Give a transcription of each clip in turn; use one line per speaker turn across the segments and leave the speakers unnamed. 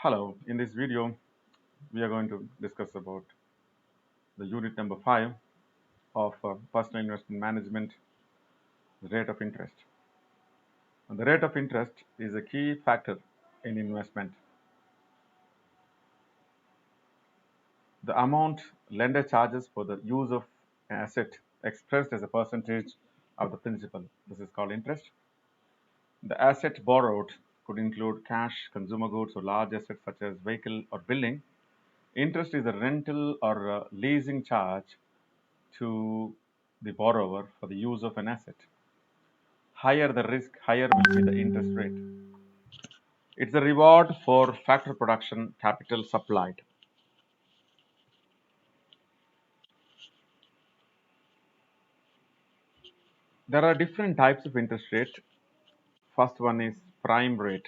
Hello, in this video, we are going to discuss about the unit number 5 of personal investment management, rate of interest. And the rate of interest is a key factor in investment. The amount lender charges for the use of an asset expressed as a percentage of the principal. This is called interest. The asset borrowed could include cash, consumer goods, or large assets such as vehicle or building. Interest is a rental or leasing charge to the borrower for the use of an asset. Higher the risk, higher will be the interest rate. It's a reward for factor production capital supplied. There are different types of interest rate. First one is prime rate.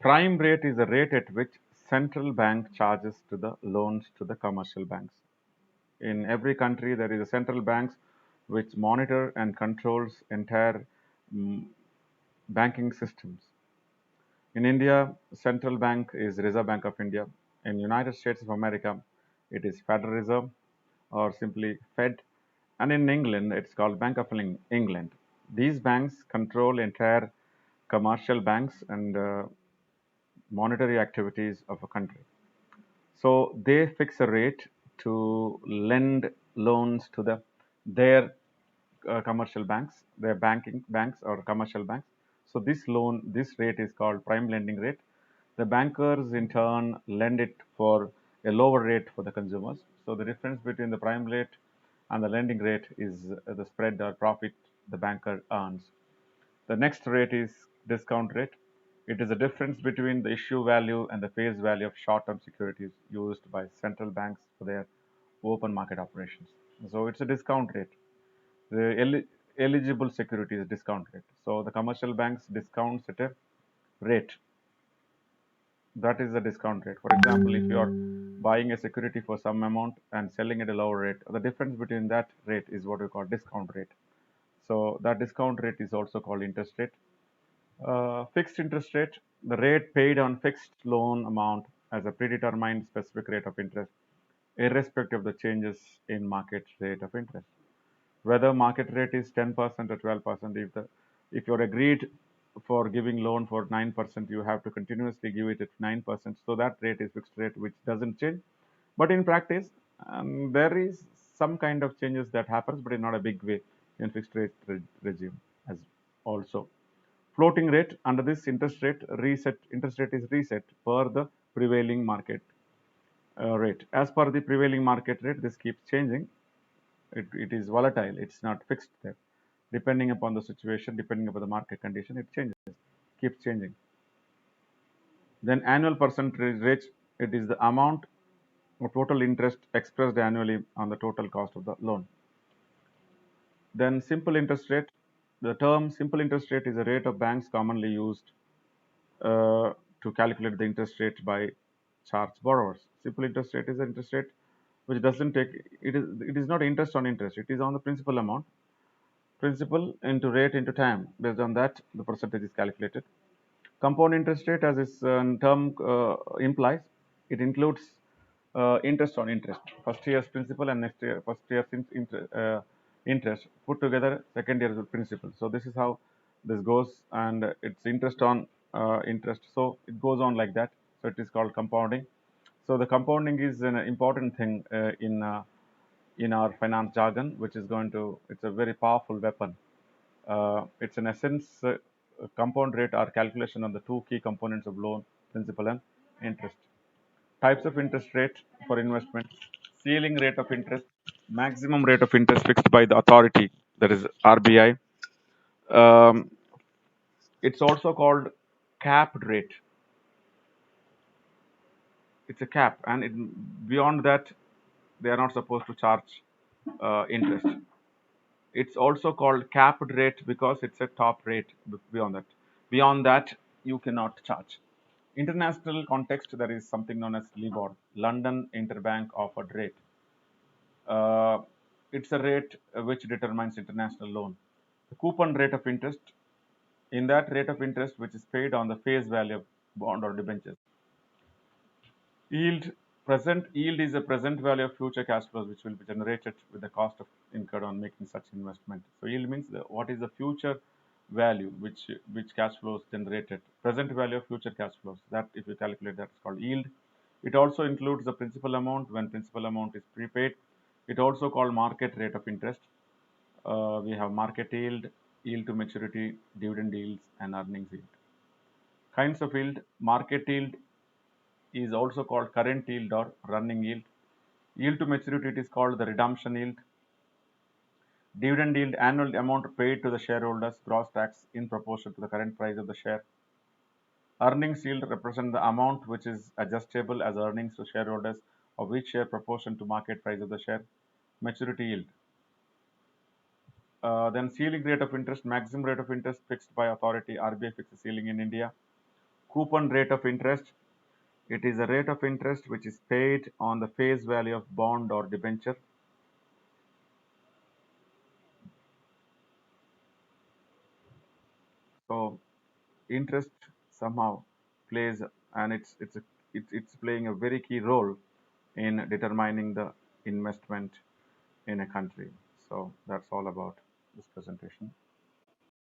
Prime rate is the rate at which central bank charges to the loans to the commercial banks. In every country, there is a central banks which monitor and controls entire mm, banking systems. In India, central bank is Reserve Bank of India. In United States of America, it is Federal Reserve or simply Fed. And in England, it's called Bank of England. These banks control entire commercial banks and monetary activities of a country. So they fix a rate to lend loans to their commercial banks, their banking banks or commercial banks. So this rate is called prime lending rate. The bankers in turn lend it for a lower rate for the consumers. So the difference between the prime rate and the lending rate is the spread or profit the banker earns. The next rate is discount rate. It is the difference between the issue value and the face value of short-term securities used by central banks for their open market operations. So it's a discount rate. The eligible securities discount rate. So the commercial banks discounts at a rate. That is the discount rate. For example, if you are buying a security for some amount and selling at a lower rate, the difference between that rate is what we call discount rate. So that discount rate is also called interest rate. Fixed interest rate, the rate paid on fixed loan amount as a predetermined specific rate of interest, irrespective of the changes in market rate of interest. Whether market rate is 10% or 12%, if you're agreed for giving loan for 9%, you have to continuously give it at 9%. So that rate is fixed rate, which doesn't change. But in practice, there is some kind of changes that happens, but in not a big way in fixed rate regime as also. Floating rate, under this interest rate is reset per the prevailing market rate. As per the prevailing market rate, this keeps changing. It is volatile. It's not fixed there. Depending upon the situation, depending upon the market condition, it changes, keeps changing. Then annual percentage rate, it is the amount of total interest expressed annually on the total cost of the loan. Then simple interest rate. The term simple interest rate is a rate of banks commonly used to calculate the interest rate by charge borrowers. Simple interest rate is an interest rate which doesn't take it is not interest on interest. It is on the principal amount, principal into rate into time. Based on that, the percentage is calculated. Compound interest rate, as its term implies, it includes interest on interest. First year's principal and next year first year's interest put together, second year's principal. So this is how this goes, and it's interest on interest. So it goes on like that. So it is called compounding. So the compounding is an important thing in our finance jargon, which is going to it's a very powerful weapon. It's in essence compound rate or calculation of the two key components of loan, principal and interest. Types of interest rate for investment: ceiling rate of interest, maximum rate of interest fixed by the authority, that is RBI. Um, it's also called capped rate. It's a cap, and beyond that, they are not supposed to charge interest. It's also called capped rate because it's a top rate beyond that. Beyond that, you cannot charge. International context, there is something known as LIBOR, London Interbank Offered Rate. Uh, it's a rate which determines international loan. The coupon rate of interest, in that rate of interest which is paid on the face value bond or debentures. Yield Present yield is a present value of future cash flows which will be generated with the cost of incurred on making such investment. So yield means what is the future value which cash flows generated. Present value of future cash flows. That if you calculate that is called yield. It also includes the principal amount when principal amount is prepaid. It also called market rate of interest. We have market yield, yield to maturity, dividend yields, and earnings yield. Kinds of yield: market yield is also called current yield or running yield. Yield to maturity, it is called the redemption yield. Dividend yield, annual amount paid to the shareholders, gross tax in proportion to the current price of the share. Earnings yield represent the amount which is adjustable as earnings to shareholders of each share proportion to market price of the share. Maturity yield. Then ceiling rate of interest, maximum rate of interest fixed by authority. RBI fixes ceiling in India. Coupon rate of interest. It is a rate of interest which is paid on the face value of bond or debenture. So interest somehow plays, and it's playing a very key role in determining the investment in a country. So that's all about this presentation.